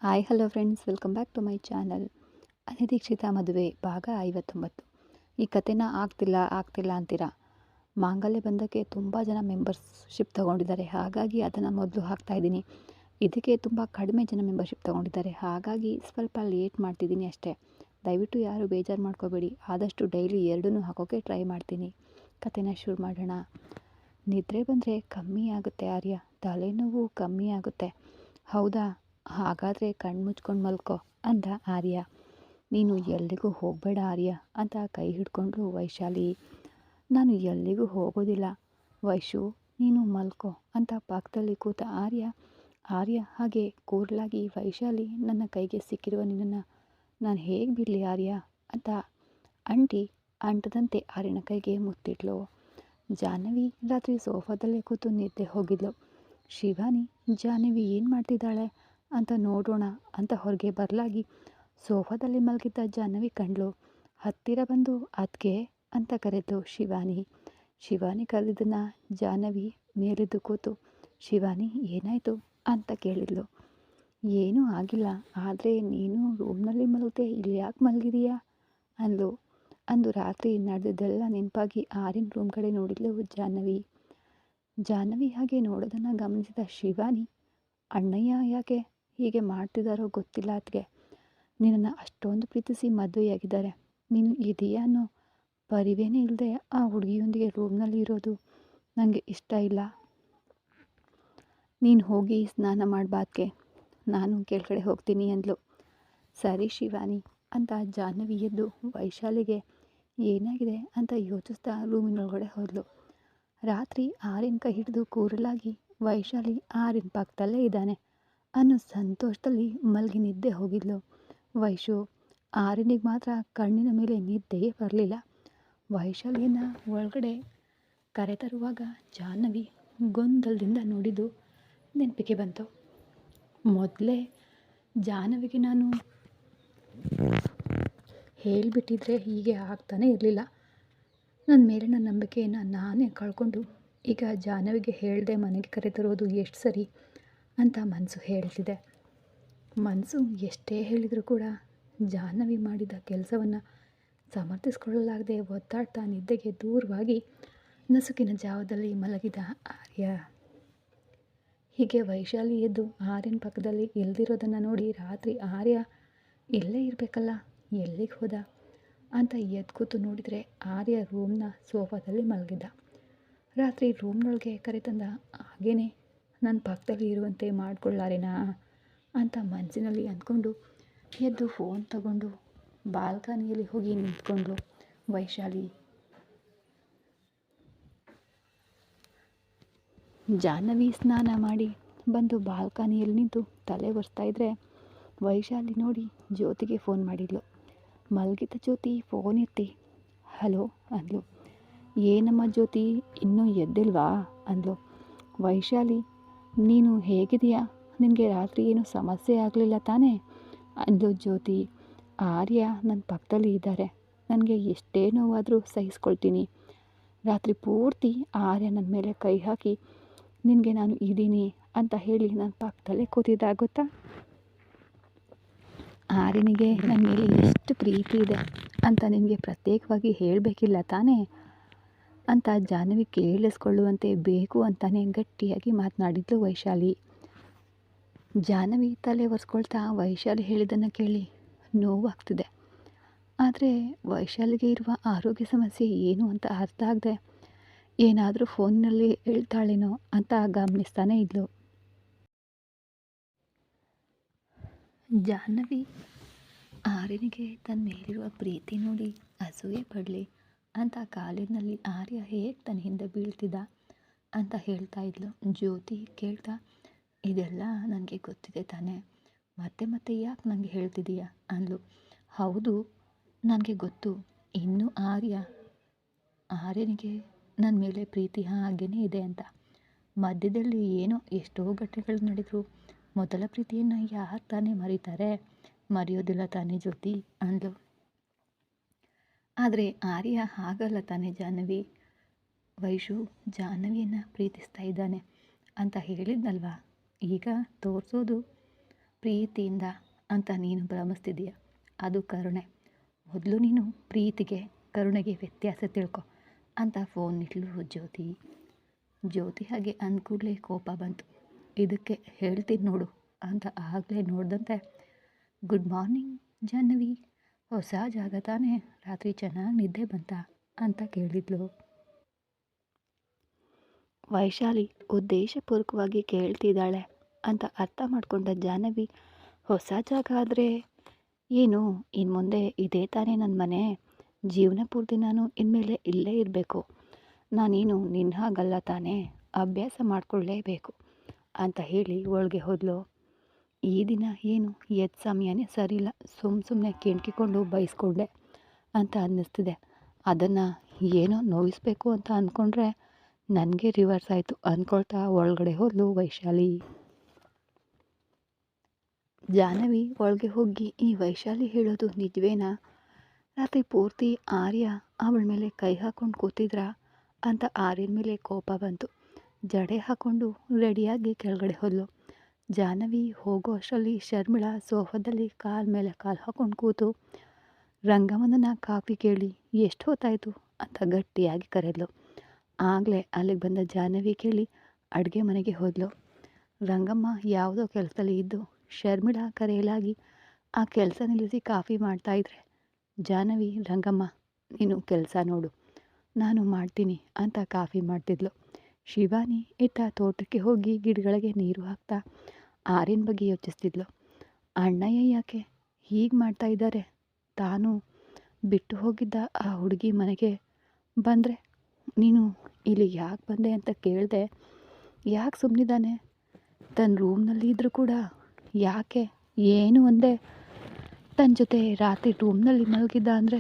Hi hello friends, welcome back to my channel. ಅನಿರೀಕ್ಷಿತ ಮದುವೆ ಭಾಗ 59. ಈ ಕಥೆನ ಆಗ್ತಿಲ್ಲ ಅಂತೀರಾ. ಮಾಂಗಲ್ಯ ಬಂಧಕ್ಕೆ ತುಂಬ ಜನ ಮೆಂಬರ್ಶಿಪ್ ತೊಗೊಂಡಿದ್ದಾರೆ, ಹಾಗಾಗಿ ಅದನ್ನು ಮೊದಲು ಹಾಕ್ತಾಯಿದ್ದೀನಿ. ಇದಕ್ಕೆ ತುಂಬ ಕಡಿಮೆ ಜನ ಮೆಂಬರ್ಶಿಪ್ ತೊಗೊಂಡಿದ್ದಾರೆ, ಹಾಗಾಗಿ ಸ್ವಲ್ಪ ಲೇಟ್ ಮಾಡ್ತಿದ್ದೀನಿ ಅಷ್ಟೇ. ದಯವಿಟ್ಟು ಯಾರು ಬೇಜಾರು ಮಾಡ್ಕೋಬೇಡಿ. ಆದಷ್ಟು ಡೈಲಿ ಎರಡನ್ನೂ ಹಾಕೋಕ್ಕೆ ಟ್ರೈ ಮಾಡ್ತೀನಿ. ಕಥೆನ ಶುರು ಮಾಡೋಣ. ನಿದ್ರೆ ಬಂದರೆ ಕಮ್ಮಿ ಆಗುತ್ತೆ ಆರ್ಯ, ತಲೆನೋವು ಕಮ್ಮಿ ಆಗುತ್ತೆ. ಹೌದಾ, ಹಾಗಾದರೆ ಕಣ್ಣು ಮುಚ್ಕೊಂಡು ಮಲ್ಕೋ ಅಂದ ಆರ್ಯ. ನೀನು ಎಲ್ಲಿಗೂ ಹೋಗಬೇಡ ಆರ್ಯ ಅಂತ ಕೈ ಹಿಡ್ಕೊಂಡ್ರು ವೈಶಾಲಿ. ನಾನು ಎಲ್ಲಿಗೂ ಹೋಗೋದಿಲ್ಲ ವೈಶು, ನೀನು ಮಲ್ಕೋ ಅಂತ ಪಕ್ಕದಲ್ಲಿ ಕೂತ ಆರ್ಯ ಹಾಗೆ ಕೂರ್ಲಾಗಿ, ವೈಶಾಲಿ, ನನ್ನ ಕೈಗೆ ಸಿಕ್ಕಿರುವ ನಿನ್ನನ್ನು ನಾನು ಹೇಗೆ ಬಿಡಲಿ ಆರ್ಯ ಅಂತ ಅಂಟದಂತೆ ಆರ್ಯನ ಕೈಗೆ ಮುತ್ತಿಟ್ಲು. ಜಾಹ್ನವಿ ರಾತ್ರಿ ಸೋಫಾದಲ್ಲೇ ಕೂತು ನಿದ್ದೆ ಹೋಗಿದ್ಲು. ಶಿವಾನಿ ಜಾಹ್ನವಿ ಏನು ಮಾಡ್ತಿದ್ದಾಳೆ ಅಂತ ನೋಡೋಣ ಅಂತ ಹೊರಗೆ ಬರಲಾಗಿ ಸೋಫಾದಲ್ಲಿ ಮಲಗಿದ್ದ ಜಾಹ್ನವಿ ಕಂಡ್ಲು. ಹತ್ತಿರ ಬಂದು ಅದ್ಕೆ ಅಂತ ಕರೆದ್ಲು ಶಿವಾನಿ ಕರೆದಿದ್ದನ್ನು ಜಾಹ್ನವಿ ಮೇಲೆದ್ದು ಕೂತು, ಶಿವಾನಿ ಏನಾಯಿತು ಅಂತ ಕೇಳಿದ್ಲು. ಏನೂ ಆಗಿಲ್ಲ, ಆದರೆ ನೀನು ರೂಮ್ನಲ್ಲಿ ಮಲಗಿದೆ, ಇಲ್ಲಿ ಯಾಕೆ ಮಲಗಿದೀಯಾ ಅಂದು ರಾತ್ರಿ ನಡೆದಿದ್ದೆಲ್ಲ ನೆನಪಾಗಿ ಆರ್ಯನ ರೂಮ್ ಕಡೆ ನೋಡಿದ್ಲು ಜಾಹ್ನವಿ ಹಾಗೆ ನೋಡೋದನ್ನು ಗಮನಿಸಿದ ಶಿವಾನಿ, ಅಣ್ಣಯ್ಯ ಯಾಕೆ ಹೀಗೆ ಮಾಡ್ತಿದ್ದಾರೋ ಗೊತ್ತಿಲ್ಲ, ಅದಕ್ಕೆ ನಿನ್ನನ್ನು ಅಷ್ಟೊಂದು ಪ್ರೀತಿಸಿ ಮದುವೆಯಾಗಿದ್ದಾರೆ. ನೀನು ಇದೆಯಾ ಅನ್ನೋ ಪರಿವೇನೇ ಇಲ್ಲದೆ ಆ ಹುಡುಗಿಯೊಂದಿಗೆ ರೂಮ್ನಲ್ಲಿ ಇರೋದು ನನಗೆ ಇಷ್ಟ ಇಲ್ಲ. ನೀನು ಹೋಗಿ ಸ್ನಾನ ಮಾಡಬಾದ್ಕೆ, ನಾನು ಕೆಳಗಡೆ ಹೋಗ್ತೀನಿ ಅಂದ್ಲು. ಸರಿ ಶಿವಾನಿ ಅಂತ ಜಾಹ್ನವಿ ಎದ್ದು ವೈಶಾಲಿಗೆ ಏನಾಗಿದೆ ಅಂತ ಯೋಚಿಸ್ತಾ ರೂಮಿನೊಳಗಡೆ ಹೋದ್ಲು. ರಾತ್ರಿ ಆರ್ಯನ ಕೈ ಹಿಡಿದು ಕೂರಲಾಗಿ ವೈಶಾಲಿ ಆರ್ಯನ ಪಕ್ಕದಲ್ಲೇ ಇದ್ದಾನೆ ಅನ್ನೋ ಸಂತೋಷದಲ್ಲಿ ಮಲಗಿ ನಿದ್ದೆ ಹೋಗಿದ್ಲು. ವೈಶು ಆರ್ಯನಿಗೆ ಮಾತ್ರ ಕಣ್ಣಿನ ಮೇಲೆ ನಿದ್ದೆಯೇ ಬರಲಿಲ್ಲ. ವೈಶಾಲಿಯನ್ನು ಒಳಗಡೆ ಕರೆತರುವಾಗ ಜಾಹ್ನವಿ ಗೊಂದಲದಿಂದ ನೋಡಿದ್ದು ನೆನಪಿಗೆ ಬಂತು. ಮೊದಲೇ ಜಾಹ್ನವಿಗೆ ನಾನು ಹೇಳಿಬಿಟ್ಟಿದ್ರೆ ಹೀಗೆ ಆಗ್ತಾನೇ ಇರಲಿಲ್ಲ. ನನ್ನ ಮೇಲಿನ ನಂಬಿಕೆಯನ್ನು ನಾನೇ ಕಳ್ಕೊಂಡು ಈಗ ಜಾಹ್ನವಿಗೆ ಹೇಳದೆ ಮನೆಗೆ ಕರೆತರೋದು ಎಷ್ಟು ಸರಿ ಅಂತ ಮನಸ್ಸು ಹೇಳ್ತಿದೆ. ಮನಸ್ಸು ಎಷ್ಟೇ ಹೇಳಿದರೂ ಕೂಡ ಜಾಹ್ನವಿ ಮಾಡಿದ ಕೆಲಸವನ್ನು ಸಮರ್ಥಿಸ್ಕೊಳ್ಳಲಾಗದೆ ಒದ್ದಾಡ್ತಾ ನಿದ್ದೆಗೆ ದೂರವಾಗಿ ನಸುಕಿನ ಜಾವದಲ್ಲಿ ಮಲಗಿದ ಆರ್ಯ. ಹೀಗೆ ವೈಶಾಲಿ ಎದ್ದು ಆರ್ಯನ ಪಕ್ಕದಲ್ಲಿ ಇಲ್ದಿರೋದನ್ನು ನೋಡಿ ರಾತ್ರಿ ಆರ್ಯ ಇಲ್ಲೇ ಇರಬೇಕಲ್ಲ, ಎಲ್ಲಿಗೆ ಹೋದ ಅಂತ ಎದ್ದು ಕೂತು ನೋಡಿದರೆ ಆರ್ಯ ರೂಮ್ನ ಸೋಫಾದಲ್ಲಿ ಮಲಗಿದ್ದ. ರಾತ್ರಿ ರೂಮ್ನೊಳಗೆ ಕರೆತಂದ ಹಾಗೇನೆ ನನ್ನ ಪಕ್ಕದಲ್ಲಿ ಇರುವಂತೆ ಮಾಡಿಕೊಳ್ಳಾರೇನಾ ಅಂತ ಮನಸ್ಸಿನಲ್ಲಿ ಅಂದ್ಕೊಂಡು ಎದ್ದು ಫೋನ್ ತಗೊಂಡು ಬಾಲ್ಕನಿಯಲ್ಲಿ ಹೋಗಿ ನಿಂತ್ಕೊಂಡ್ಳು ವೈಶಾಲಿ. ಜಾಹ್ನವಿ ಸ್ನಾನ ಮಾಡಿ ಬಂದು ಬಾಲ್ಕನಿಯಲ್ಲಿ ನಿಂತು ತಲೆ ಒರೆಸ್ತಾ ಇದ್ರೆ ವೈಶಾಲಿ ನೋಡಿ ಜ್ಯೋತಿಗೆ ಫೋನ್ ಮಾಡಿದ್ಲು. ಮಲಗಿದ್ದ ಜ್ಯೋತಿ ಫೋನ್ ಎತ್ತಿ ಹಲೋ ಅಂದ್ಲು. ಏನಮ್ಮ ಜ್ಯೋತಿ, ಇನ್ನೂ ಎದ್ದಿಲ್ವಾ ಅಂದ್ಲು. ವೈಶಾಲಿ, ನೀನು ಹೇಗಿದೆಯಾ, ನಿನಗೆ ರಾತ್ರಿ ಏನೂ ಸಮಸ್ಯೆ ಆಗಲಿಲ್ಲ ತಾನೇ ಅಂದ್ಲು ಜ್ಯೋತಿ. ಆರ್ಯ ನನ್ನ ಪಕ್ಕದಲ್ಲಿ ಇದ್ದಾರೆ, ನನಗೆ ಎಷ್ಟೇ ನೋವಾದರೂ ಸಹಿಸ್ಕೊಳ್ತೀನಿ. ರಾತ್ರಿ ಪೂರ್ತಿ ಆರ್ಯ ನನ್ನ ಮೇಲೆ ಕೈ ಹಾಕಿ ನಿನಗೆ ನಾನು ಇದ್ದೀನಿ ಅಂತ ಹೇಳಿ ನನ್ನ ಪಕ್ಕದಲ್ಲೇ ಕೂತಿದ್ದ ಗೊತ್ತಾ. ಆರ್ಯನಿಗೆ ನನ್ನ ಮೇಲೆ ಎಷ್ಟು ಪ್ರೀತಿ ಇದೆ ಅಂತ ನಿನಗೆ ಪ್ರತ್ಯೇಕವಾಗಿ ಹೇಳಬೇಕಿಲ್ಲ ತಾನೇ ಅಂತ ಜಾಹ್ನವಿ ಕೇಳಿಸ್ಕೊಳ್ಳುವಂತೆ ಬೇಕು ಅಂತಾನೆ ಗಟ್ಟಿಯಾಗಿ ಮಾತನಾಡಿದ್ಲು ವೈಶಾಲಿ. ಜಾಹ್ನವಿ ತಲೆ ಒರೆಸ್ಕೊಳ್ತಾ ವೈಶಾಲಿ ಹೇಳಿದ್ದನ್ನು ಕೇಳಿ ನೋವಾಗ್ತಿದೆ. ಆದರೆ ವೈಶಾಲಿಗೆ ಇರುವ ಆರೋಗ್ಯ ಸಮಸ್ಯೆ ಏನು ಅಂತ ಅರ್ಥ ಆಗದೆ ಏನಾದರೂ ಫೋನ್ನಲ್ಲಿ ಹೇಳ್ತಾಳೇನೋ ಅಂತ ಗಮನಿಸ್ತಾನೆ ಇದ್ಲು. ಜಾಹ್ನವಿ ಆರ್ಯನಿಗೆ ತನ್ನ ಮೇಲಿರುವ ಪ್ರೀತಿ ನೋಡಿ ಅಸೂಯೆ ಪಡಲಿ ಅಂತ ಕಾಲೇಜಿನಲ್ಲಿ ಆರ್ಯ ಹೇಗೆ ತನ್ನ ಹಿಂದೆ ಬೀಳ್ತಿದ್ದ ಅಂತ ಹೇಳ್ತಾ ಇದ್ಲು. ಜ್ಯೋತಿ ಕೇಳ್ತಾ, ಇದೆಲ್ಲ ನನಗೆ ಗೊತ್ತಿದೆ ತಾನೇ, ಮತ್ತೆ ಯಾಕೆ ನನಗೆ ಹೇಳ್ತಿದ್ದೀಯಾ ಅಂದ್ಲು. ಹೌದು, ನನಗೆ ಗೊತ್ತು. ಇನ್ನೂ ಆರ್ಯನಿಗೆ ನನ್ನ ಮೇಲೆ ಪ್ರೀತಿ ಹಾಗೇ ಇದೆ ಅಂತ. ಮಧ್ಯದಲ್ಲಿ ಏನೋ ಎಷ್ಟೋ ಘಟನೆಗಳು ನಡೆದ್ರು, ಮೊದಲ ಪ್ರೀತಿಯನ್ನು ಯಾರು ತಾನೇ ಮರೆಯೋದಿಲ್ಲ ತಾನೇ ಜ್ಯೋತಿ ಅಂದ್ಲು. ಆದರೆ ಆರ್ಯ ಹಾಗಲ್ಲ ತಾನೇ ಜಾಹ್ನವಿ, ವೈಶು ಜಾಹ್ನವಿಯನ್ನು ಪ್ರೀತಿಸ್ತಾ ಇದ್ದಾನೆ ಅಂತ ಹೇಳಿದ್ನಲ್ವಾ, ಈಗ ತೋರಿಸೋದು ಪ್ರೀತಿಯಿಂದ ಅಂತ ನೀನು ಭ್ರಮಿಸ್ತಿದೀಯ. ಅದು ಕರುಣೆ. ಮೊದಲು ನೀನು ಪ್ರೀತಿಗೆ ಕರುಣೆಗೆ ವ್ಯತ್ಯಾಸ ತಿಳ್ಕೊ ಅಂತ ಫೋನ್ ಇಟ್ಲು ಜ್ಯೋತಿ. ಜ್ಯೋತಿ ಹಾಗೆ ಅಂದ್ಕೂಡ್ಲೇ ಕೋಪ ಬಂತು. ಇದಕ್ಕೆ ಹೇಳ್ತೀನಿ ನೋಡು ಅಂತ ಆಗಲೇ ನೋಡ್ದಂತೆ, ಗುಡ್ ಮಾರ್ನಿಂಗ್ ಜಾಹ್ನವಿ, ಹೊಸ ಜಾಗ ತಾನೇ, ರಾತ್ರಿ ಚೆನ್ನಾಗಿ ನಿದ್ದೆ ಬಂತಾ ಅಂತ ಕೇಳಿದ್ಲು. ವೈಶಾಲಿ ಉದ್ದೇಶಪೂರ್ವಕವಾಗಿ ಕೇಳ್ತಿದ್ದಾಳೆ ಅಂತ ಅರ್ಥ ಮಾಡ್ಕೊಂಡ ಜಾಹ್ನವಿ, ಹೊಸ ಜಾಗ ಆದರೆ ಏನು, ಇನ್ನು ಮುಂದೆ ಇದೇ ತಾನೇ ನನ್ನ ಮನೆ, ಜೀವನ ಪೂರ್ತಿ ನಾನು ಇನ್ಮೇಲೆ ಇಲ್ಲೇ ಇರಬೇಕು, ನಾನೇನು ನಿನ್ನ ಹಾಗಲ್ಲ ತಾನೇ, ಅಭ್ಯಾಸ ಮಾಡಿಕೊಳ್ಳೇಬೇಕು ಅಂತ ಹೇಳಿ ಒಳಗೆ ಹೋದ್ಲು. ಈ ದಿನ ಏನು ಎದ್ದು ಸಮಯನೇ ಸರಿಯಿಲ್ಲ, ಸುಮ್ಮನೆ ಕೆಣ್ಕಿಕೊಂಡು ಬಯಸ್ಕೊಂಡೆ ಅಂತ ಅನ್ನಿಸ್ತಿದೆ. ಅದನ್ನು ಏನೋ ನೋಯಿಸ್ಬೇಕು ಅಂತ ಅಂದ್ಕೊಂಡ್ರೆ ನನಗೆ ರಿವರ್ಸ್ ಆಯಿತು ಅಂದ್ಕೊಳ್ತಾ ಒಳಗಡೆ ಹೋದ್ಲು ವೈಶಾಲಿ. ಜಾಹ್ನವಿ ಒಳಗೆ ಹೋಗಿ, ಈ ವೈಶಾಲಿ ಹೇಳೋದು ನಿಜವೇನಾ, ರಾತ್ರಿ ಪೂರ್ತಿ ಆರ್ಯ ಅವಳ ಮೇಲೆ ಕೈ ಹಾಕ್ಕೊಂಡು ಕೂತಿದ್ರಾ ಅಂತ ಆರ್ಯನ ಮೇಲೆ ಕೋಪ ಬಂತು. ಜಡೆ ಹಾಕ್ಕೊಂಡು ರೆಡಿಯಾಗಿ ಕೆಳಗಡೆ ಹೋದ್ಲು. ಜಾಹ್ನವಿ ಹೋಗೋ ಅಷ್ಟರಲ್ಲಿ ಶರ್ಮಿಳಾ ಸೋಫಾದಲ್ಲಿ ಕಾಲ ಮೇಲೆ ಕಾಲು ಹಾಕ್ಕೊಂಡು ಕೂತು ರಂಗಮ್ಮನ ಕಾಫಿ ಕೇಳಿ ಎಷ್ಟು ಹೊತ್ತಾಯಿತು ಅಂತ ಗಟ್ಟಿಯಾಗಿ ಕರೆದ್ಲು. ಆಗಲೇ ಅಲ್ಲಿಗೆ ಬಂದ ಜಾಹ್ನವಿ ಕೇಳಿ ಅಡುಗೆ ಮನೆಗೆ ಹೋದ್ಲು. ರಂಗಮ್ಮ ಯಾವುದೋ ಕೆಲಸದಲ್ಲಿ ಇದ್ದು ಶರ್ಮಿಳಾ ಕರೆಯಲಾಗಿ ಆ ಕೆಲಸ ನಿಲ್ಲಿಸಿ ಕಾಫಿ ಮಾಡ್ತಾಯಿದ್ರೆ ಜಾಹ್ನವಿ, ರಂಗಮ್ಮ ನೀನು ಕೆಲಸ ನೋಡು, ನಾನು ಮಾಡ್ತೀನಿ ಅಂತ ಕಾಫಿ ಮಾಡ್ತಿದ್ಲು. ಶಿವಾನಿ ಇತ್ತ ತೋಟಕ್ಕೆ ಹೋಗಿ ಗಿಡಗಳಿಗೆ ನೀರು ಹಾಕ್ತಾ ಆರ್ಯನ ಬಗ್ಗೆ ಯೋಚಿಸ್ತಿದ್ಲು. ಅಣ್ಣಯ್ಯ ಯಾಕೆ ಹೀಗೆ ಮಾಡ್ತಾ ಇದ್ದಾರೆ, ತಾನು ಬಿಟ್ಟು ಹೋಗಿದ್ದ ಆ ಹುಡುಗಿ ಮನೆಗೆ ಬಂದರೆ ನೀನು ಇಲ್ಲಿ ಯಾಕೆ ಬಂದೆ ಅಂತ ಕೇಳಿದೆ, ಯಾಕೆ ಸುಮ್ಮನಿದ್ದಾನೆ, ತನ್ನ ರೂಮ್ನಲ್ಲಿ ಇದ್ದರೂ ಕೂಡ ಯಾಕೆ ಏನು ಒಂದೇ, ತನ್ನ ಜೊತೆ ರಾತ್ರಿ ರೂಮ್ನಲ್ಲಿ ಮಲಗಿದ್ದ ಅಂದರೆ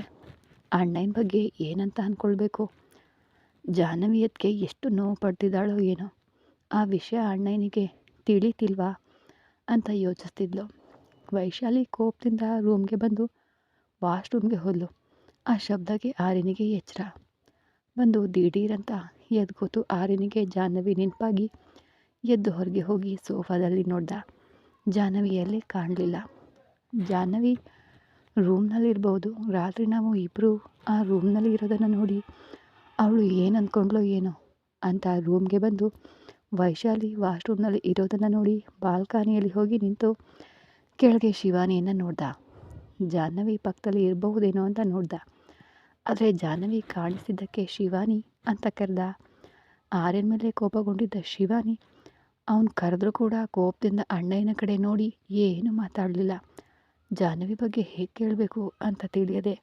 ಅಣ್ಣನ ಬಗ್ಗೆ ಏನಂತ ಅಂದ್ಕೊಳ್ಬೇಕು, ಜಾಹ್ನವಿ ಅದಕ್ಕೆ ಎಷ್ಟು ನೋವು ಪಡ್ತಿದ್ದಾಳೋ ಏನೋ, ಆ ವಿಷಯ ಅಣ್ಣನಿಗೆ ತಿಳಿತಿಲ್ವಾ ಅಂತ ಯೋಚಿಸ್ತಿದ್ಲು. ವೈಶಾಲಿ ಕೋಪದಿಂದ ರೂಮ್ಗೆ ಬಂದು ವಾಶ್ರೂಮ್ಗೆ ಹೋದ್ಲು. ಆ ಶಬ್ದಕ್ಕೆ ಆರ್ಯನಿಗೆ ಎಚ್ಚರ ಬಂದು ದಿಢೀರಂತ ಎದ್ದು ಕೂತು ಆರ್ಯನಿಗೆ ಜಾಹ್ನವಿ ನೆನಪಾಗಿ ಎದ್ದು ಹೊರಗೆ ಹೋಗಿ ಸೋಫಾದಲ್ಲಿ ನೋಡ್ದ. ಜಾಹ್ನವಿಯಲ್ಲೇ ಕಾಣಲಿಲ್ಲ. ಜಾಹ್ನವಿ ರೂಮ್ನಲ್ಲಿರ್ಬೋದು, ರಾತ್ರಿ ನಾವು ಇಬ್ಬರು ಆ ರೂಮ್ನಲ್ಲಿ ಇರೋದನ್ನು ನೋಡಿ ಅವಳು ಏನು ಅಂದ್ಕೊಂಡ್ಲೋ ಏನೋ ಅಂತ ರೂಮ್ಗೆ ಬಂದು ವೈಶಾಲಿ ವಾಶ್ರೂಮ್ನಲ್ಲಿ ಇರೋದನ್ನು ನೋಡಿ ಬಾಲ್ಕನಿಯಲ್ಲಿ ಹೋಗಿ ನಿಂತು ಕೆಳಗೆ ಶಿವಾನಿಯನ್ನು ನೋಡ್ದ. ಜಾಹ್ನವಿ ಪಕ್ಕದಲ್ಲಿ ಇರಬಹುದೇನೋ ಅಂತ ನೋಡ್ದ. ಆದರೆ ಜಾಹ್ನವಿ ಕಾಣಿಸಿದ್ದಕ್ಕೆ ಶಿವಾನಿ ಅಂತ ಕರೆದ. ಆರ್ಯನ ಮೇಲೆ ಕೋಪಗೊಂಡಿದ್ದ ಶಿವಾನಿ ಅವನು ಕರೆದ್ರೂ ಕೂಡ ಕೋಪದಿಂದ ಅಣ್ಣಯ್ಯನ ಕಡೆ ನೋಡಿ ಏನು ಮಾತಾಡಲಿಲ್ಲ. ಜಾಹ್ನವಿ ಬಗ್ಗೆ ಹೇಗೆ ಕೇಳಬೇಕು ಅಂತ ತಿಳಿಯದೆ,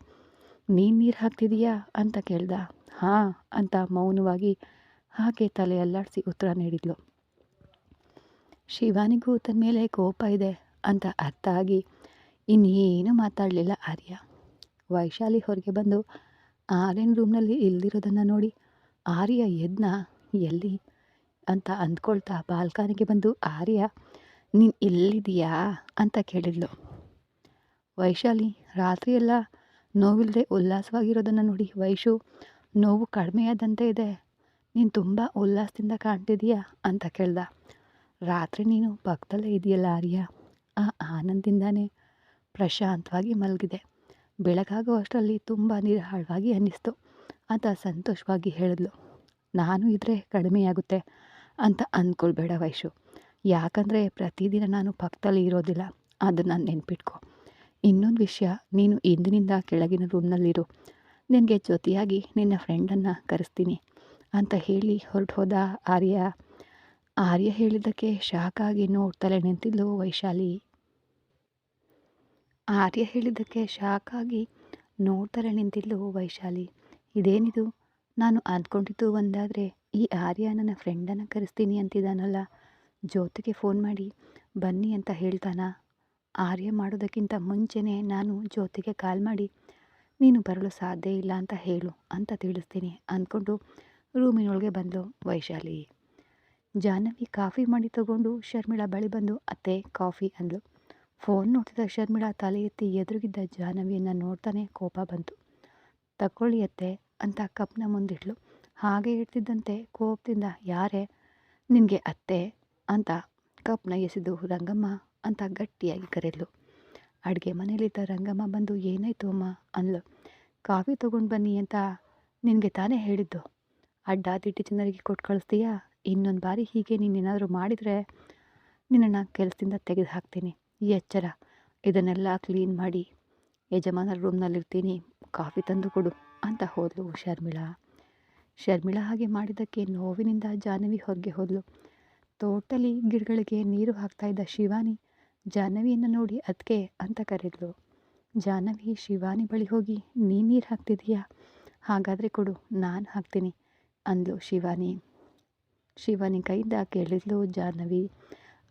ನೀನು ನೀರು ಹಾಕ್ತಿದೀಯಾ ಅಂತ ಕೇಳ್ದ. ಹಾಂ ಅಂತ ಮೌನವಾಗಿ ಹಾಗೆ ತಲೆ ಅಲ್ಲಾಡಿಸಿ ಉತ್ತರ ನೀಡಿದ್ಲು. ಶಿವಾನಿಗೂ ತನ್ನ ಮೇಲೆ ಕೋಪ ಇದೆ ಅಂತ ಅರ್ಥ ಆಗಿ ಇನ್ನೇನು ಮಾತಾಡಲಿಲ್ಲ ಆರ್ಯ. ವೈಶಾಲಿ ಹೊರಗೆ ಬಂದು ಆರ್ಯನ ರೂಮ್ನಲ್ಲಿ ಇಲ್ದಿರೋದನ್ನು ನೋಡಿ ಆರ್ಯ ಎದ್ನ, ಎಲ್ಲಿ ಅಂತ ಅಂದ್ಕೊಳ್ತಾ ಬಾಲ್ಕನಿಗೆ ಬಂದು ಆರ್ಯ ನೀನು ಎಲ್ಲಿದೀಯಾ ಅಂತ ಕೇಳಿದ್ಲು. ವೈಶಾಲಿ ರಾತ್ರಿಯೆಲ್ಲ ನೋವಿಲ್ಲದೆ ಉಲ್ಲಾಸವಾಗಿರೋದನ್ನು ನೋಡಿ ವೈಶು, ನೋವು ಕಡಿಮೆಯಾದಂತೆ ಇದೆ, ನೀನು ತುಂಬ ಉಲ್ಲಾಸದಿಂದ ಕಾಣ್ತಿದೀಯಾ ಅಂತ ಕೇಳ್ದ. ರಾತ್ರಿ ನೀನು ಪಕ್ಕದಲ್ಲೇ ಇದೆಯಲ್ಲ ಆರ್ಯ, ಆ ಆನಂದದಿಂದಾನೇ ಪ್ರಶಾಂತವಾಗಿ ಮಲಗಿದೆ, ಬೆಳಗಾಗೋ ಅಷ್ಟರಲ್ಲಿ ತುಂಬ ನಿರಾಳವಾಗಿ ಅನ್ನಿಸ್ತು ಅಂತ ಸಂತೋಷವಾಗಿ ಹೇಳಿದ್ಲು. ನಾನು ಇದ್ದರೆ ಕಡಿಮೆಯಾಗುತ್ತೆ ಅಂತ ಅಂದ್ಕೊಳ್ಬೇಡ ವೈಶು, ಯಾಕಂದರೆ ಪ್ರತಿದಿನ ನಾನು ಪಕ್ಕದಲ್ಲಿ ಇರೋದಿಲ್ಲ, ಅದನ್ನು ನೆನ್ಪಿಟ್ಕೊ. ಇನ್ನೊಂದು ವಿಷಯ, ನೀನು ಇಂದಿನಿಂದ ಕೆಳಗಿನ ರೂಮ್ನಲ್ಲಿರು, ನಿನಗೆ ಜೊತೆಯಾಗಿ ನಿನ್ನ ಫ್ರೆಂಡನ್ನು ಕರೆಸ್ತೀನಿ ಅಂತ ಹೇಳಿ ಹೊರಟು ಹೋದ ಆರ್ಯ. ಆರ್ಯ ಹೇಳಿದ್ದಕ್ಕೆ ಶಾಕಾಗಿ ನೋಡ್ತಲೇ ನಿಂತಿದ್ಲು ವೈಶಾಲಿ. ಆರ್ಯ ಹೇಳಿದ್ದಕ್ಕೆ ಶಾಕಾಗಿ ನೋಡ್ತಲೇ ನಿಂತಿದ್ಲು ವೈಶಾಲಿ. ಇದೇನಿದು, ನಾನು ಅಂದ್ಕೊಂಡಿದ್ದು ಒಂದಾದರೆ ಈ ಆರ್ಯ ನನ್ನ ಫ್ರೆಂಡನ್ನು ಕರೆಸ್ತೀನಿ ಅಂತಿದ್ದಾನಲ್ಲ, ಜ್ಯೋತಿಗೆ ಫೋನ್ ಮಾಡಿ ಬನ್ನಿ ಅಂತ ಹೇಳ್ತಾನ. ಆರ್ಯ ಮಾಡೋದಕ್ಕಿಂತ ಮುಂಚೆನೇ ನಾನು ಜ್ಯೋತಿಗೆ ಕಾಲ್ ಮಾಡಿ ನೀನು ಬರಲು ಸಾಧ್ಯ ಇಲ್ಲ ಅಂತ ಹೇಳು ಅಂತ ತಿಳಿಸ್ತೀನಿ ಅಂದ್ಕೊಂಡು ರೂಮಿನೊಳಗೆ ಬಂದಳು ವೈಶಾಲಿ. ಜಾಹ್ನವಿ ಕಾಫಿ ಮಾಡಿ ತಗೊಂಡು ಶರ್ಮಿಳಾ ಬಳಿ ಬಂದು ಅತ್ತೆ ಕಾಫಿ ಅಂದ್ಲು. ಫೋನ್ ನೋಡ್ತಿದ್ದ ಶರ್ಮಿಳಾ ತಲೆ ಎತ್ತಿ ಎದುರುಗಿದ್ದ ಜಾಹ್ನವಿಯನ್ನು ನೋಡ್ತಾನೆ ಕೋಪ ಬಂತು. ತಗೊಳ್ಳಿ ಅತ್ತೆ ಅಂತ ಕಪ್ನ ಮುಂದಿಟ್ಲು. ಹಾಗೆ ಇಡ್ತಿದ್ದಂತೆ ಕೋಪದಿಂದ, ಯಾರೇ ನಿನಗೆ ಅತ್ತೆ ಅಂತ ಕಪ್ನ ಎಸೆದು ರಂಗಮ್ಮ ಅಂತ ಗಟ್ಟಿಯಾಗಿ ಕರೆದ್ಲು. ಅಡುಗೆ ಮನೇಲಿದ್ದ ರಂಗಮ್ಮ ಬಂದು ಏನಾಯ್ತು ಅಮ್ಮ ಅಂದ್ಲು. ಕಾಫಿ ತೊಗೊಂಡು ಬನ್ನಿ ಅಂತ ನಿನಗೆ ತಾನೇ ಹೇಳಿದ್ದು. ಅಡ್ಡಾದಿಡ್ಡಿ ಜನರಿಗೆ ಕೊಟ್ಟು ಕಳಿಸ್ತೀಯಾ? ಇನ್ನೊಂದು ಬಾರಿ ಹೀಗೆ ನೀನೇನಾದರೂ ಮಾಡಿದರೆ ನಿನ್ನನ್ನು ಕೆಲಸದಿಂದ ತೆಗೆದು ಹಾಕ್ತೀನಿ. ಎಚ್ಚರ. ಇದನ್ನೆಲ್ಲ ಕ್ಲೀನ್ ಮಾಡಿ ಯಜಮಾನರ ರೂಮ್ನಲ್ಲಿರ್ತೀನಿ, ಕಾಫಿ ತಂದು ಕೊಡು ಅಂತ ಹೋದಳು ಶರ್ಮಿಳಾ. ಶರ್ಮಿಳಾ ಹಾಗೆ ಮಾಡಿದ್ದಕ್ಕೆ ನೋವಿನಿಂದ ಜಾಹ್ನವಿ ಹೊರಗೆ ಹೋದಳು. ತೋಟದಲ್ಲಿ ಗಿಡಗಳಿಗೆ ನೀರು ಹಾಕ್ತಾಯಿದ್ದ ಶಿವಾನಿ ಜಾಹ್ನವಿಯನ್ನು ನೋಡಿ ಅದಕ್ಕೆ ಅಂತ ಕರೆದ್ಲು. ಜಾಹ್ನವಿ ಶಿವಾನಿ ಬಳಿ ಹೋಗಿ ನೀನು ನೀರು ಹಾಕ್ತಿದೀಯಾ? ಹಾಗಾದರೆ ಕೊಡು, ನಾನು ಹಾಕ್ತೀನಿ ಅಂದ್ಲು ಶಿವಾನಿ. ಶಿವಾನಿ ಕೈಯಿಂದ ಕೇಳಿದ್ಲು ಜಾಹ್ನವಿ.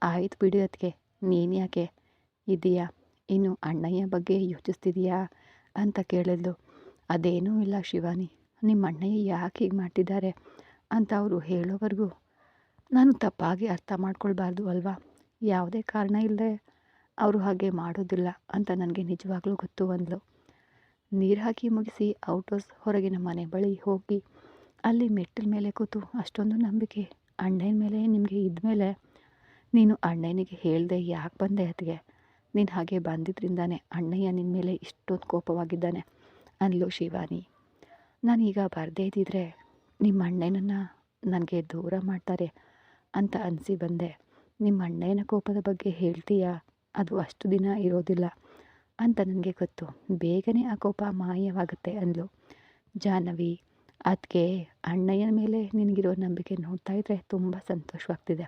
ಆಯ್ತು ಬಿಡಿ ಅದಕ್ಕೆ, ನೀನು ಯಾಕೆ ಇದೆಯಾ? ಇನ್ನು ಅಣ್ಣಯ್ಯ ಬಗ್ಗೆ ಯೋಚಿಸ್ತಿದೀಯಾ ಅಂತ ಕೇಳಿದ್ಲು. ಅದೇನೂ ಇಲ್ಲ ಶಿವಾನಿ, ನಿಮ್ಮ ಅಣ್ಣಯ್ಯ ಯಾಕೆ ಹೀಗೆ ಮಾಡ್ತಿದ್ದಾರೆ ಅಂತ ಅವರು ಹೇಳೋವರೆಗೂ ನಾನು ತಪ್ಪಾಗಿ ಅರ್ಥ ಮಾಡ್ಕೊಳ್ಬಾರ್ದು ಅಲ್ವಾ? ಯಾವುದೇ ಕಾರಣ ಇಲ್ಲದೆ ಅವರು ಹಾಗೆ ಮಾಡೋದಿಲ್ಲ ಅಂತ ನನಗೆ ನಿಜವಾಗ್ಲೂ ಗೊತ್ತು ಅಂದ್ಲು. ನೀರು ಹಾಕಿ ಮುಗಿಸಿ ಔಟ್ಹೌಸ್ ಹೊರಗಿನ ಮನೆ ಬಳಿ ಹೋಗಿ ಅಲ್ಲಿ ಮೆಟ್ಟಿಲ ಮೇಲೆ ಕೂತು ಅಷ್ಟೊಂದು ನಂಬಿಕೆ ಅಣ್ಣನ ಮೇಲೆ ನಿಮಗೆ ಇದ್ಮೇಲೆ ನೀನು ಅಣ್ಣನಿಗೆ ಹೇಳ್ದೆ ಯಾಕೆ ಬಂದೆ ಅದಕ್ಕೆ? ನೀನು ಹಾಗೆ ಬಂದಿದ್ದರಿಂದಾನೆ ಅಣ್ಣಯ್ಯ ನಿನ್ನ ಮೇಲೆ ಇಷ್ಟೊಂದು ಕೋಪವಾಗಿದ್ದಾನೆ ಅಂದ್ಲು ಶಿವಾನಿ. ನಾನೀಗ ಬರದೇ ಇದ್ದಿದ್ರೆ ನಿಮ್ಮ ಅಣ್ಣನನ್ನು ನನಗೆ ದೂರ ಮಾಡ್ತಾರೆ ಅಂತ ಅನಿಸಿ ಬಂದೆ. ನಿಮ್ಮ ಅಣ್ಣನ ಕೋಪದ ಬಗ್ಗೆ ಹೇಳ್ತೀಯಾ? ಅದು ಅಷ್ಟು ದಿನ ಇರೋದಿಲ್ಲ ಅಂತ ನನಗೆ ಗೊತ್ತು, ಬೇಗನೆ ಆ ಕೋಪ ಮಾಯವಾಗುತ್ತೆ ಅಂದ್ಲು ಜಾಹ್ನವಿ. ಅದಕ್ಕೆ ಅಣ್ಣಯ್ಯನ ಮೇಲೆ ನಿನಗಿರೋ ನಂಬಿಕೆ ನೋಡ್ತಾ ಇದ್ದರೆ ತುಂಬ ಸಂತೋಷವಾಗ್ತಿದೆ.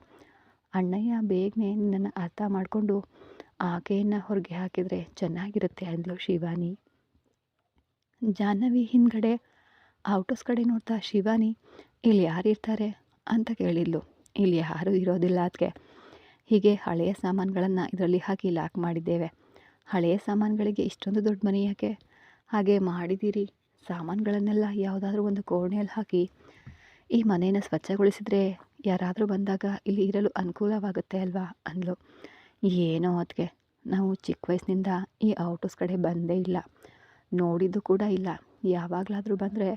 ಅಣ್ಣಯ್ಯ ಬೇಗನೆ ನಿನ್ನನ್ನು ಅರ್ಥ ಮಾಡಿಕೊಂಡು ಆಕೆಯನ್ನು ಹೊರಗೆ ಹಾಕಿದರೆ ಚೆನ್ನಾಗಿರುತ್ತೆ ಅಂದ್ಲು ಶಿವಾನಿ. ಜಾಹ್ನವಿ ಹಿಂದ್ಗಡೆ ಔಟ್ಹೌಸ್ ಕಡೆ ನೋಡ್ತಾ ಶಿವಾನಿ ಇಲ್ಲಿ ಯಾರಿರ್ತಾರೆ ಅಂತ ಕೇಳಿದ್ಲು. ಇಲ್ಲಿ ಯಾರೂ ಇರೋದಿಲ್ಲ ಅದಕ್ಕೆ, ಹೀಗೆ ಹಳೆಯ ಸಾಮಾನುಗಳನ್ನು ಇದರಲ್ಲಿ ಹಾಕಿ ಲಾಕ್ ಮಾಡಿದ್ದೇವೆ. ಹಳೆಯ ಸಾಮಾನುಗಳಿಗೆ ಇಷ್ಟೊಂದು ದೊಡ್ಡ ಮನೆ ಯಾಕೆ ಹಾಗೆ ಮಾಡಿದ್ದೀರಿ? ಸಾಮಾನುಗಳನ್ನೆಲ್ಲ ಯಾವುದಾದ್ರೂ ಒಂದು ಕೋಣೆಯಲ್ಲಿ ಹಾಕಿ ಈ ಮನೆಯನ್ನು ಸ್ವಚ್ಛಗೊಳಿಸಿದರೆ ಯಾರಾದರೂ ಬಂದಾಗ ಇಲ್ಲಿ ಇರಲು ಅನುಕೂಲವಾಗುತ್ತೆ ಅಲ್ವಾ ಅಂದ್ಲು. ಏನೋ ಅದಕ್ಕೆ, ನಾವು ಚಿಕ್ಕ ವಯಸ್ಸಿನಿಂದ ಈ ಔಟ್ಹೌಸ್ ಕಡೆ ಬಂದೇ ಇಲ್ಲ, ನೋಡಿದ್ದು ಕೂಡ ಇಲ್ಲ. ಯಾವಾಗಲಾದರೂ ಬಂದರೆ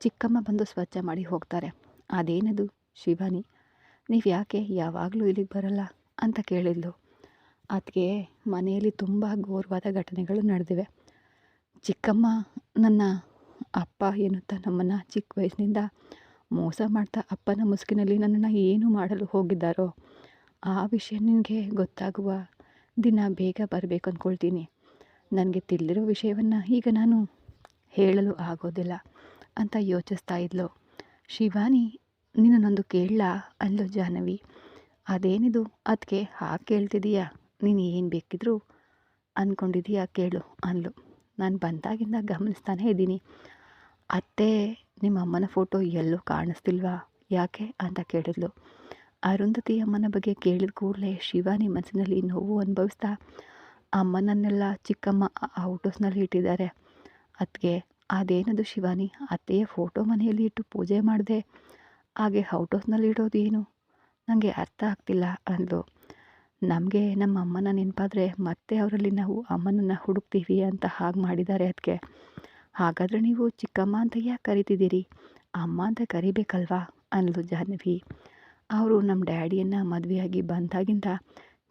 ಚಿಕ್ಕಮ್ಮ ಬಂದು ಸ್ವಚ್ಛ ಮಾಡಿ ಹೋಗ್ತಾರೆ. ಅದೇನದು ಶಿವಾನಿ, ನೀವು ಯಾಕೆ ಯಾವಾಗಲೂ ಇಲ್ಲಿಗೆ ಬರಲ್ಲ ಅಂತ ಕೇಳಿದ್ಲು. ಅದಕ್ಕೆ ಮನೆಯಲ್ಲಿ ತುಂಬ ಘೋರವಾದ ಘಟನೆಗಳು ನಡೆದಿವೆ. ಚಿಕ್ಕಮ್ಮ ನನ್ನ ಅಪ್ಪ ಎನ್ನುತ್ತಾ ನಮ್ಮನ್ನು ಚಿಕ್ಕ ವಯಸ್ಸಿನಿಂದ ಮೋಸ ಮಾಡ್ತಾ ಅಪ್ಪನ ಮುಸುಕಿನಲ್ಲಿ ನನ್ನನ್ನು ಏನು ಮಾಡಲು ಹೋಗಿದ್ದಾರೋ ಆ ವಿಷಯ ನಿನಗೆ ಗೊತ್ತಾಗುವ ದಿನ ಬೇಗ ಬರಬೇಕು ಅಂದ್ಕೊಳ್ತೀನಿ. ನನಗೆ ತಿಳಿದಿರೋ ವಿಷಯವನ್ನು ಈಗ ನಾನು ಹೇಳಲು ಆಗೋದಿಲ್ಲ ಅಂತ ಯೋಚಿಸ್ತಾ ಇದ್ಲು ಶಿವಾನಿ. ನಿನ್ನನ್ನೊಂದು ಕೇಳಲಾ ಅಂದ್ಲು ಜಾಹ್ನವಿ. ಅದೇನಿದು ಅದಕ್ಕೆ ಹಾಗೆ ಕೇಳ್ತಿದೀಯಾ? ನೀನು ಏನು ಬೇಕಿದ್ರೂ ಅಂದ್ಕೊಂಡಿದೀಯಾ ಕೇಳು ಅಂದ್ಲು. ನಾನು ಬಂದಾಗಿಂದ ಗಮನಿಸ್ತಾನೇ ಇದ್ದೀನಿ, ಅತ್ತೆ ನಿಮ್ಮ ಅಮ್ಮನ ಫೋಟೋ ಎಲ್ಲೂ ಕಾಣಿಸ್ತಿಲ್ವಾ ಯಾಕೆ ಅಂತ ಕೇಳಿದ್ಲು. ಅರುಂಧತಿ ಅಮ್ಮನ ಬಗ್ಗೆ ಕೇಳಿದ ಕೂಡಲೇ ಶಿವಾನಿ ಮನಸ್ಸಿನಲ್ಲಿ ನೋವು ಅನುಭವಿಸ್ತಾ ಅಮ್ಮನನ್ನೆಲ್ಲ ಚಿಕ್ಕಮ್ಮ ಔಟ್ಹೌಸ್ನಲ್ಲಿ ಇಟ್ಟಿದ್ದಾರೆ. ಅದಕ್ಕೆ ಅದೇನದು ಶಿವಾನಿ, ಅತ್ತೆಯ ಫೋಟೋ ಮನೆಯಲ್ಲಿ ಇಟ್ಟು ಪೂಜೆ ಮಾಡಿದೆ, ಹಾಗೆ ಔಟ್ಹೌಸ್ನಲ್ಲಿ ಇಡೋದು ಏನು? ನನಗೆ ಅರ್ಥ ಆಗ್ತಿಲ್ಲ ಅಂದ್ಲು. ನಮಗೆ ನಮ್ಮ ಅಮ್ಮನ ನೆನಪಾದರೆ ಮತ್ತೆ ಅವರಲ್ಲಿ ನಾವು ಅಮ್ಮನನ್ನು ಹುಡುಕ್ತೀವಿ ಅಂತ ಹಾಗೆ ಮಾಡಿದ್ದಾರೆ ಅದಕ್ಕೆ. ಹಾಗಾದರೆ ನೀವು ಚಿಕ್ಕಮ್ಮ ಅಂತ ಯಾಕೆ ಕರಿತಿದ್ದೀರಿ? ಅಮ್ಮ ಅಂತ ಕರಿಬೇಕಲ್ವಾ ಅಂದ್ಲು ಜಾಹ್ನವಿ. ಅವರು ನಮ್ಮ ಡ್ಯಾಡಿಯನ್ನು ಮದುವೆಯಾಗಿ ಬಂದಾಗಿಂದ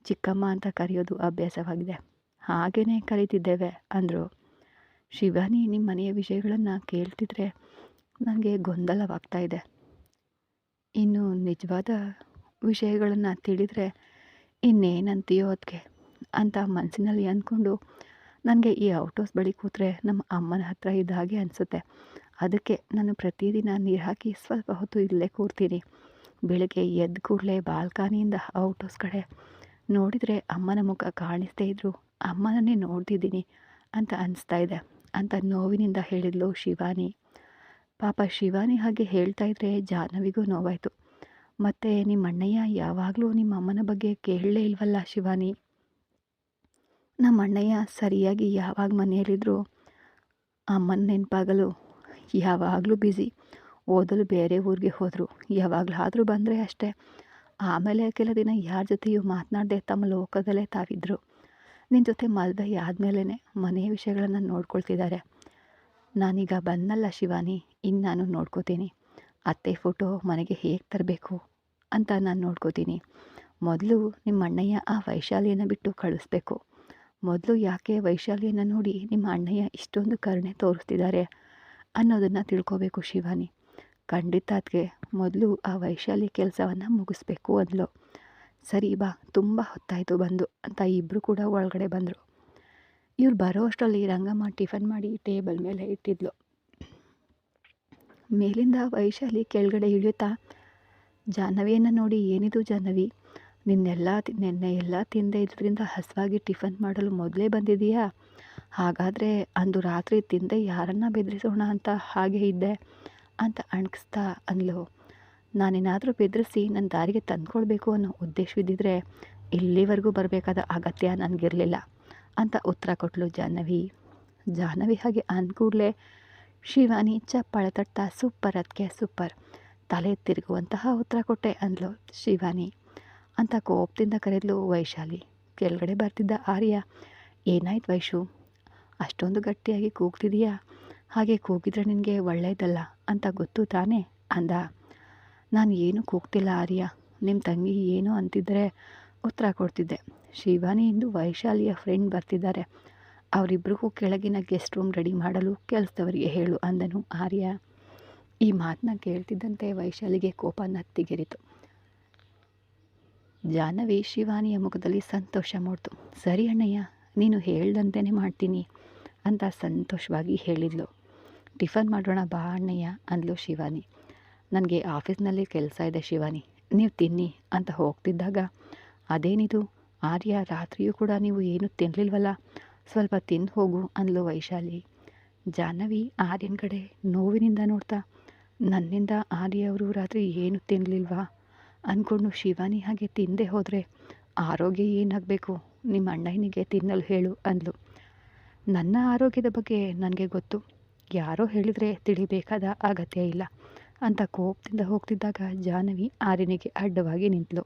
ಚಿಕ್ಕಮ್ಮ ಅಂತ ಕರೆಯೋದು ಅಭ್ಯಾಸವಾಗಿದೆ, ಹಾಗೇ ಕರಿತಿದ್ದೇವೆ ಅಂದರು. ಶಿವಾನಿ, ನಿಮ್ಮ ಮನೆಯ ವಿಷಯಗಳನ್ನು ಕೇಳ್ತಿದ್ರೆ ನನಗೆ ಗೊಂದಲವಾಗ್ತಾ ಇದೆ. ಇನ್ನು ನಿಜವಾದ ವಿಷಯಗಳನ್ನು ತಿಳಿದರೆ ಇನ್ನೇನಂತೀಯೋ ಅದಕ್ಕೆ ಅಂತ ಮನಸ್ಸಿನಲ್ಲಿ ಅಂದ್ಕೊಂಡು ನನಗೆ ಈ ಔಟ್ಹೌಸ್ ಬಳಿ ಕೂತ್ರೆ ನಮ್ಮ ಅಮ್ಮನ ಹತ್ರ ಇದ್ದ ಹಾಗೆ ಅನಿಸುತ್ತೆ. ಅದಕ್ಕೆ ನಾನು ಪ್ರತಿದಿನ ನೀರು ಹಾಕಿ ಸ್ವಲ್ಪ ಹೊತ್ತು ಇಲ್ಲೇ ಕೂರ್ತೀನಿ. ಬೆಳಗ್ಗೆ ಎದ್ದ ಕೂಡಲೇ ಬಾಲ್ಕನಿಯಿಂದ ಔಟ್ಹೌಸ್ ಕಡೆ ನೋಡಿದರೆ ಅಮ್ಮನ ಮುಖ ಕಾಣಿಸ್ದೇ ಇದ್ದರೂ ಅಮ್ಮನನ್ನೇ ನೋಡ್ತಿದ್ದೀನಿ ಅಂತ ಅನಿಸ್ತಾ ಇದೆ ಅಂತ ನೋವಿನಿಂದ ಹೇಳಿದ್ಲು ಶಿವಾನಿ. ಪಾಪ ಶಿವಾನಿ ಹಾಗೆ ಹೇಳ್ತಾ ಇದ್ರೆ ಜಾಹ್ನವಿಗೂ ನೋವಾಯಿತು. ಮತ್ತು ನಿಮ್ಮ ಅಣ್ಣಯ್ಯ ಯಾವಾಗಲೂ ನಿಮ್ಮ ಅಮ್ಮನ ಬಗ್ಗೆ ಕೇಳಲೇ ಇಲ್ವಲ್ಲ ಶಿವಾನಿ? ನಮ್ಮ ಅಣ್ಣಯ್ಯ ಸರಿಯಾಗಿ ಯಾವಾಗ ಮನೆಯಲ್ಲಿದ್ದರೂ ಅಮ್ಮನ ನೆನಪಾಗಲು ಯಾವಾಗಲೂ ಬ್ಯುಸಿ. ಓದಲು ಬೇರೆ ಊರಿಗೆ ಹೋದರು, ಯಾವಾಗಲಾದರೂ ಬಂದರೆ ಅಷ್ಟೇ. ಆಮೇಲೆ ಕೆಲ ದಿನ ಯಾರ ಜೊತೆಯೂ ಮಾತನಾಡದೆ ತಮ್ಮ ಲೋಕದಲ್ಲೇ ತಾವಿದ್ರು. ನಿನ್ನ ಜೊತೆ ಮದುವೆ ಆದಮೇಲೆ ಮನೆಯ ವಿಷಯಗಳನ್ನು ನೋಡ್ಕೊಳ್ತಿದ್ದಾರೆ. ನಾನೀಗ ಬಂದಲ್ಲ ಶಿವಾನಿ, ಇನ್ನು ನಾನು ನೋಡ್ಕೋತೀನಿ. ಅತ್ತೆ ಫೋಟೋ ಮನೆಗೆ ಹೇಗೆ ತರಬೇಕು ಅಂತ ನಾನು ನೋಡ್ಕೋತೀನಿ. ಮೊದಲು ನಿಮ್ಮ ಅಣ್ಣಯ್ಯ ಆ ವೈಶಾಲಿಯನ್ನು ಬಿಟ್ಟು ಕಳಿಸ್ಬೇಕು. ಮೊದಲು ಯಾಕೆ ವೈಶಾಲಿಯನ್ನು ನೋಡಿ ನಿಮ್ಮ ಅಣ್ಣಯ್ಯ ಇಷ್ಟೊಂದು ಕರುಣೆ ತೋರಿಸ್ತಿದ್ದಾರೆ ಅನ್ನೋದನ್ನು ತಿಳ್ಕೊಬೇಕು ಶಿವಾನಿ. ಖಂಡಿತ ಅದಕ್ಕೆ ಮೊದಲು ಆ ವೈಶಾಲಿ ಕೆಲಸವನ್ನು ಮುಗಿಸ್ಬೇಕು ಅಂದ್ಲು. ಸರಿ ಬಾ, ತುಂಬ ಹೊತ್ತಾಯಿತು ಬಂದು ಅಂತ ಇಬ್ಬರು ಕೂಡ ಒಳಗಡೆ ಬಂದರು. ಇವ್ರು ಬರೋ ಅಷ್ಟರಲ್ಲಿ ರಂಗಮ್ಮ ಟಿಫನ್ ಮಾಡಿ ಟೇಬಲ್ ಮೇಲೆ ಇಟ್ಟಿದ್ಲು. ಮೇಲಿಂದ ವೈಶಾಲಿ ಕೆಳಗಡೆ ಇಳಿಯುತ್ತಾ, ಜಾಹ್ನವಿಯನ್ನು ನೋಡಿ, ಏನಿದು ಜಾಹ್ನವಿ, ನಿನ್ನೆ ಎಲ್ಲ ತಿಂದೆ ಇದ್ರಿಂದ ಹಸಿವಾಗಿ ಟಿಫನ್ ಮಾಡಲು ಮೊದಲೇ ಬಂದಿದೆಯಾ? ಹಾಗಾದರೆ ಅಂದು ರಾತ್ರಿ ತಿಂದೆ ಯಾರನ್ನ ಬೆದರಿಸೋಣ ಅಂತ ಹಾಗೆ ಇದ್ದೆ ಅಂತ ಅಣಗಿಸ್ತಾ ಅಂದ್ಲು. ನಾನೇನಾದರೂ ಬೆದರಿಸಿ ನನ್ನ ದಾರಿಗೆ ತಂದ್ಕೊಳ್ಬೇಕು ಅನ್ನೋ ಉದ್ದೇಶವಿದ್ದಿದ್ರೆ ಇಲ್ಲಿವರೆಗೂ ಬರಬೇಕಾದ ಅಗತ್ಯ ನನಗಿರಲಿಲ್ಲ ಅಂತ ಉತ್ತರ ಕೊಟ್ಟಳು ಜಾಹ್ನವಿ. ಜಾಹ್ನವಿ ಹಾಗೆ ಅಂದ್ಕೂಡಲೇ ಶಿವಾನಿ ಚಪ್ಪಾಳೆ ತಟ್ತಾ, ಸೂಪರ್ ಅದಕ್ಕೆ ಸೂಪರ್, ತಲೆ ತಿರುಗುವಂತಹ ಉತ್ತರ ಕೊಟ್ಟೆ ಅಂದ್ಲು ಶಿವಾನಿ ಅಂತ ಕೋಪದಿಂದ ಕರೆದ್ಲು ವೈಶಾಲಿ. ಕೆಳಗಡೆ ಬರ್ತಿದ್ದ ಆರ್ಯ, ಏನಾಯ್ತು ವೈಶು, ಅಷ್ಟೊಂದು ಗಟ್ಟಿಯಾಗಿ ಕೂಗ್ತಿದೀಯಾ? ಹಾಗೆ ಕೂಗಿದ್ರೆ ನಿನಗೆ ಒಳ್ಳೆಯದಲ್ಲ ಅಂತ ಗೊತ್ತು ತಾನೇ ಅಂದ. ನಾನು ಏನು ಕೂಗ್ತಿಲ್ಲ ಆರ್ಯ, ನಿಮ್ಮ ತಂಗಿ ಏನು ಅಂತಿದ್ದರೆ ಉತ್ತರ ಕೊಡ್ತಿದ್ದೆ. ಶಿವಾನಿ ಇಂದು ವೈಶಾಲಿಯ ಫ್ರೆಂಡ್ ಬರ್ತಿದ್ದಾರೆ, ಅವರಿಬ್ಬರಿಗೂ ಕೆಳಗಿನ ಗೆಸ್ಟ್ ರೂಮ್ ರೆಡಿ ಮಾಡಲು ಕೆಲಸದವರಿಗೆ ಹೇಳು ಅಂದನು ಆರ್ಯ. ಈ ಮಾತನ್ನ ಕೇಳ್ತಿದ್ದಂತೆ ವೈಶಾಲಿಗೆ ಕೋಪ ನತ್ತಿಗೆರಿತು. ಜಾಹ್ನವಿ ಶಿವಾನಿಯ ಮುಖದಲ್ಲಿ ಸಂತೋಷ ಮೂಡ್ತು. ಸರಿ ಅಣ್ಣಯ್ಯ, ನೀನು ಹೇಳ್ದಂತೆಯೇ ಮಾಡ್ತೀನಿ ಅಂತ ಸಂತೋಷವಾಗಿ ಹೇಳಿದ್ಲು. ಟಿಫನ್ ಮಾಡೋಣ ಬಾ ಅಣ್ಣಯ್ಯ ಅಂದ್ಲು ಶಿವಾನಿ. ನನಗೆ ಆಫೀಸ್ನಲ್ಲಿ ಕೆಲಸ ಇದೆ ಶಿವಾನಿ, ನೀವು ತಿನ್ನಿ ಅಂತ ಹೋಗ್ತಿದ್ದಾಗ, ಅದೇನಿದು ಆರ್ಯ, ರಾತ್ರಿಯೂ ಕೂಡ ನೀವು ಏನೂ ತಿನ್ನಲಿಲ್ವಲ್ಲ, ಸ್ವಲ್ಪ ತಿಂದು ಹೋಗು ಅಂದ್ಲು ವೈಶಾಲಿ. ಜಾಹ್ನವಿ ಆರ್ಯನ ಕಡೆ ನೋವಿನಿಂದ ನೋಡ್ತಾ, ನನ್ನಿಂದ ಆರ್ಯ ಅವರು ರಾತ್ರಿ ಏನು ತಿನ್ನಲಿಲ್ವಾ ಅಂದ್ಕೊಂಡು ಶಿವಾನಿ ಹಾಗೆ ತಿಂದೆ ಹೋದರೆ ಆರೋಗ್ಯ ಏನಾಗಬೇಕು, ನಿಮ್ಮ ಅಣ್ಣನಿಗೆ ತಿನ್ನಲು ಹೇಳು ಅಂದ್ಲು. ನನ್ನ ಆರೋಗ್ಯದ ಬಗ್ಗೆ ನನಗೆ ಗೊತ್ತು, ಯಾರೋ ಹೇಳಿದರೆ ತಿಳಿಬೇಕಾದ ಅಗತ್ಯ ಇಲ್ಲ ಅಂತ ಕೋಪದಿಂದ ಹೋಗ್ತಿದ್ದಾಗ ಜಾಹ್ನವಿ ಆರ್ಯನಿಗೆ ಅಡ್ಡವಾಗಿ ನಿಂತಳು.